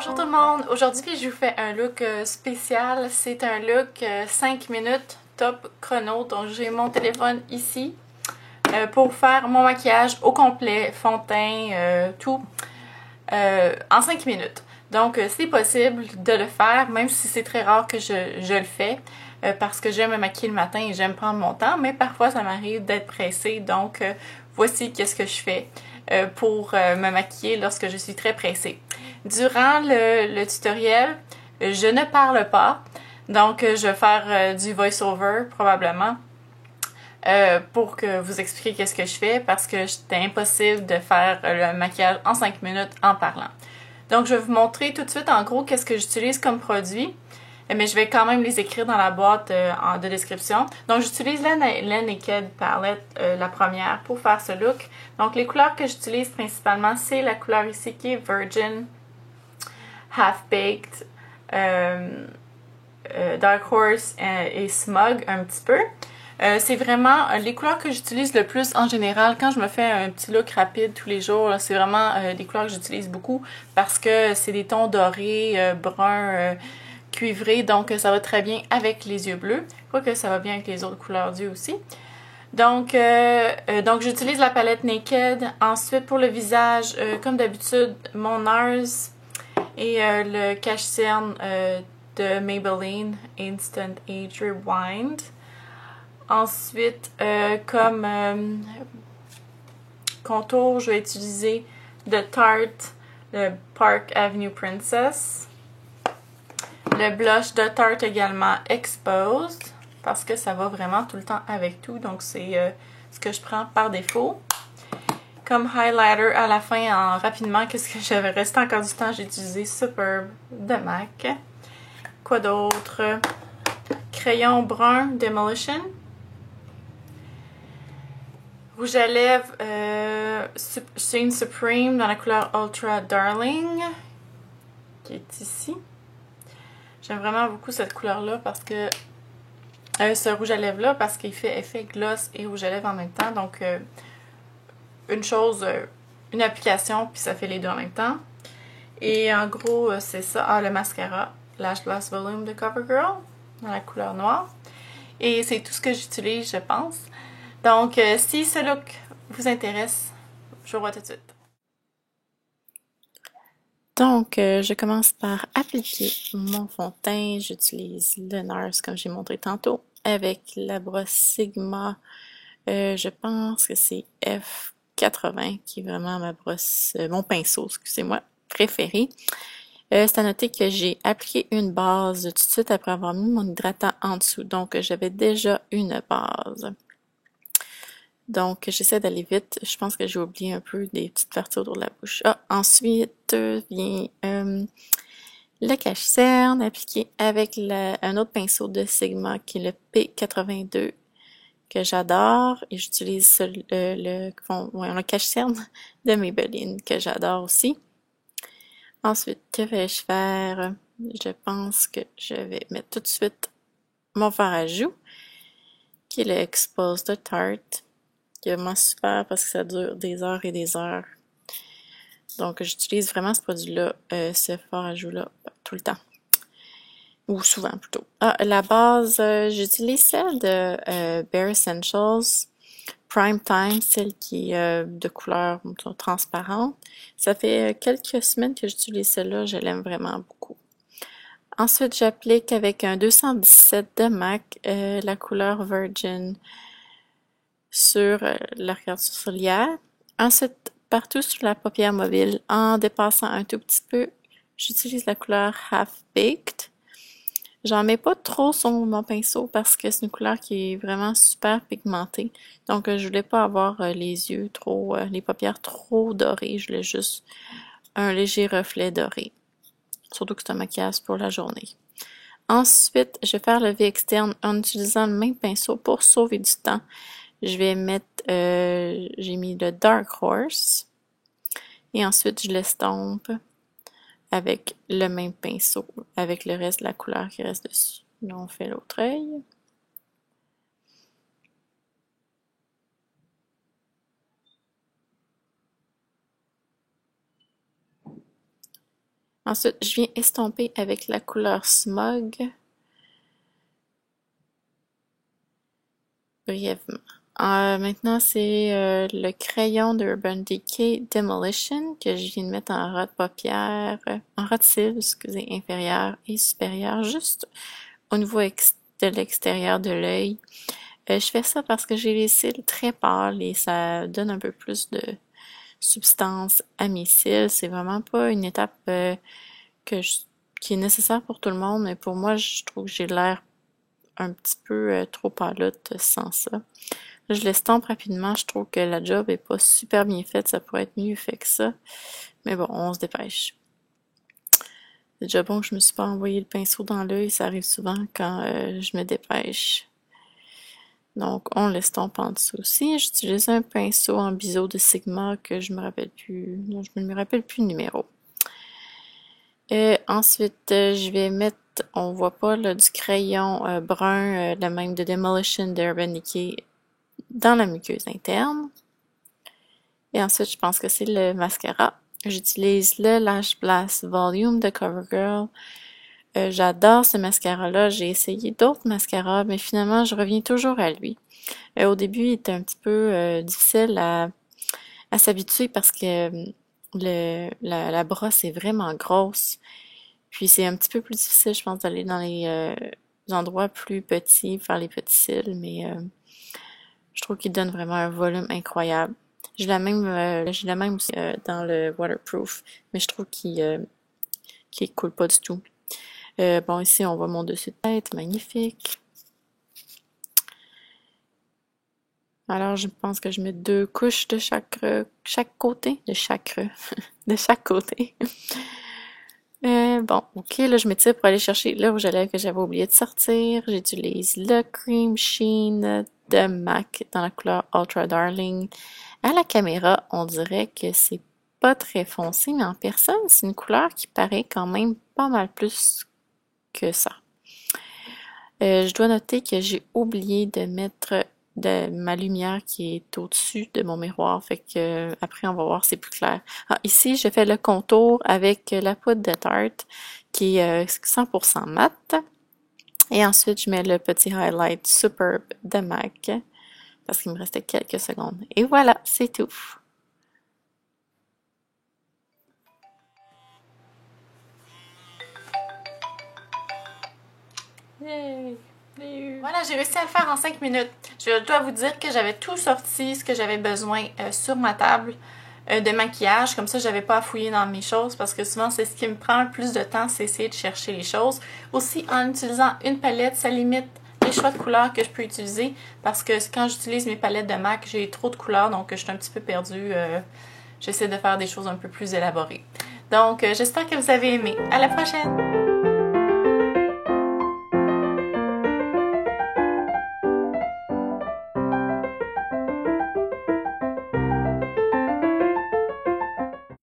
Bonjour tout le monde! Aujourd'hui, je vous fais un look spécial. C'est un look 5 minutes top chrono. Donc, j'ai mon téléphone ici pour faire mon maquillage au complet, fond de teint, tout, en 5 minutes. Donc, c'est possible de le faire, même si c'est très rare que je le fais, parce que j'aime me maquiller le matin et j'aime prendre mon temps, mais parfois, ça m'arrive d'être pressée. Donc, voici qu'est-ce que je fais pour me maquiller lorsque je suis très pressée. Durant le tutoriel, je ne parle pas, donc je vais faire du voice-over probablement pour que vous expliquer qu'est-ce que je fais parce que c'était impossible de faire le maquillage en 5 minutes en parlant. Donc je vais vous montrer tout de suite en gros qu'est-ce que j'utilise comme produit, mais je vais quand même les écrire dans la boîte de description. Donc j'utilise la Naked Palette, la première, pour faire ce look. Donc les couleurs que j'utilise principalement, c'est la couleur ici qui est Virgin, Half-Baked, Dark Horse et Smug un petit peu. C'est vraiment les couleurs que j'utilise le plus en général quand je me fais un petit look rapide tous les jours. C'est vraiment des couleurs que j'utilise beaucoup parce que c'est des tons dorés, bruns, cuivrés. Donc ça va très bien avec les yeux bleus. Quoique ça va bien avec les autres couleurs d'yeux aussi. Donc j'utilise la palette Naked. Ensuite pour le visage, comme d'habitude, mon NARS et le cache-cerne de Maybelline Instant Age Rewind. Ensuite, comme contour, je vais utiliser de Tarte le Park Avenue Princess. Le blush de Tarte également Exposed, parce que ça va vraiment tout le temps avec tout. Donc, c'est ce que je prends par défaut. Comme highlighter à la fin, rapidement, qu'est-ce que j'avais resté encore du temps, j'ai utilisé Superb de MAC. Quoi d'autre? Crayon brun Demolition. Rouge à lèvres Shane Supreme dans la couleur Ultra Darling, qui est ici. J'aime vraiment beaucoup cette couleur-là parce que ce rouge à lèvres-là, parce qu'il fait effet gloss et rouge à lèvres en même temps. Donc, une chose, une application, puis ça fait les deux en même temps. Et en gros, c'est ça. Ah, le mascara Lash Blast Volume de CoverGirl dans la couleur noire. Et c'est tout ce que j'utilise, je pense. Donc, si ce look vous intéresse, je vous revois tout de suite. Donc, je commence par appliquer mon fond de teint. J'utilise le NARS comme j'ai montré tantôt avec la brosse Sigma. Je pense que c'est F80 qui est vraiment ma brosse, mon pinceau, excusez-moi, préféré. C'est à noter que j'ai appliqué une base tout de suite après avoir mis mon hydratant en dessous. Donc, j'avais déjà une base. Donc, j'essaie d'aller vite. Je pense que j'ai oublié un peu des petites parties autour de la bouche. Ah, ensuite vient le cache-cerne appliqué avec un autre pinceau de Sigma qui est le P82 que j'adore. Et j'utilise le cache-cerne de Maybelline que j'adore aussi. Ensuite, que vais-je faire? Je pense que je vais mettre tout de suite mon fard à joues qui est le Expose de Tarte. Qui est vraiment super parce que ça dure des heures et des heures. Donc, j'utilise vraiment ce produit-là, ce fard à joues-là, tout le temps. Ou souvent, plutôt. Ah, la base, j'utilise celle de Bare Essentials Prime Time, celle qui est de couleur transparente. Ça fait quelques semaines que j'utilise celle-là, je l'aime vraiment beaucoup. Ensuite, j'applique avec un 217 de MAC la couleur Virgin sur l'arcade sourcilière. Ensuite, partout sur la paupière mobile, en dépassant un tout petit peu, j'utilise la couleur Half-Baked. J'en mets pas trop sur mon pinceau parce que c'est une couleur qui est vraiment super pigmentée. Donc, je voulais pas avoir les yeux trop, les paupières trop dorées. Je voulais juste un léger reflet doré. Surtout que c'est un maquillage pour la journée. Ensuite, je vais faire le V externe en utilisant le même pinceau pour sauver du temps. Je vais mettre, j'ai mis le Dark Horse et ensuite je l'estompe avec le même pinceau, avec le reste de la couleur qui reste dessus. Là, on fait l'autre œil. Ensuite, je viens estomper avec la couleur Smog, brièvement. Maintenant, c'est le crayon de Urban Decay Demolition que je viens de mettre en ras de paupière, en ras de cils, excusez, inférieur et supérieur, juste au niveau de l'extérieur de l'œil. Je fais ça parce que j'ai les cils très pâles et ça donne un peu plus de substance à mes cils. C'est vraiment pas une étape qui est nécessaire pour tout le monde, mais pour moi, je trouve que j'ai l'air un petit peu trop pâlotte sans ça. Là, je l'estompe rapidement, je trouve que la job est pas super bien faite, ça pourrait être mieux fait que ça. Mais bon, on se dépêche. C'est déjà bon que je me suis pas envoyé le pinceau dans l'œil, ça arrive souvent quand je me dépêche. Donc, on l'estompe en dessous aussi. J'utilise un pinceau en biseau de Sigma que je me rappelle plus. Non, je me rappelle plus le numéro. Ensuite, je vais mettre, on voit pas là, du crayon brun, le même de Demolition d'Urban Decay dans la muqueuse interne. Et ensuite, je pense que c'est le mascara. J'utilise le Lash Blast Volume de CoverGirl. J'adore ce mascara-là. J'ai essayé d'autres mascaras, mais finalement, je reviens toujours à lui. Au début, il était un petit peu difficile à s'habituer parce que la brosse est vraiment grosse. Puis c'est un petit peu plus difficile, je pense, d'aller dans les endroits plus petits, faire les petits cils, mais je trouve qu'il donne vraiment un volume incroyable. J'ai la même aussi dans le waterproof, mais je trouve qu'il coule pas du tout. Bon, ici, on voit mon dessus de tête, magnifique. Alors, je pense que je mets 2 couches de chaque côté, de chaque côté. Bon, ok, là, je m'étire pour aller chercher le rouge à lèvres que j'avais oublié de sortir. J'utilise le Cream Sheen de MAC dans la couleur Ultra Darling. À la caméra, on dirait que c'est pas très foncé, mais en personne, c'est une couleur qui paraît quand même pas mal plus que ça. Je dois noter que j'ai oublié de mettre de ma lumière qui est au-dessus de mon miroir, fait que après on va voir c'est plus clair. Ici, je fais le contour avec la poudre de Tarte qui est 100% mat. Et ensuite, je mets le petit highlight Superb de MAC parce qu'il me restait quelques secondes. Et voilà, c'est tout. Yay! Voilà, j'ai réussi à le faire en 5 minutes. Je dois vous dire que j'avais tout sorti ce que j'avais besoin sur ma table de maquillage. Comme ça, j'avais pas à fouiller dans mes choses parce que souvent, c'est ce qui me prend le plus de temps, c'est essayer de chercher les choses. Aussi, en utilisant une palette, ça limite les choix de couleurs que je peux utiliser parce que quand j'utilise mes palettes de MAC, j'ai trop de couleurs, donc je suis un petit peu perdue. J'essaie de faire des choses un peu plus élaborées. Donc, j'espère que vous avez aimé. À la prochaine!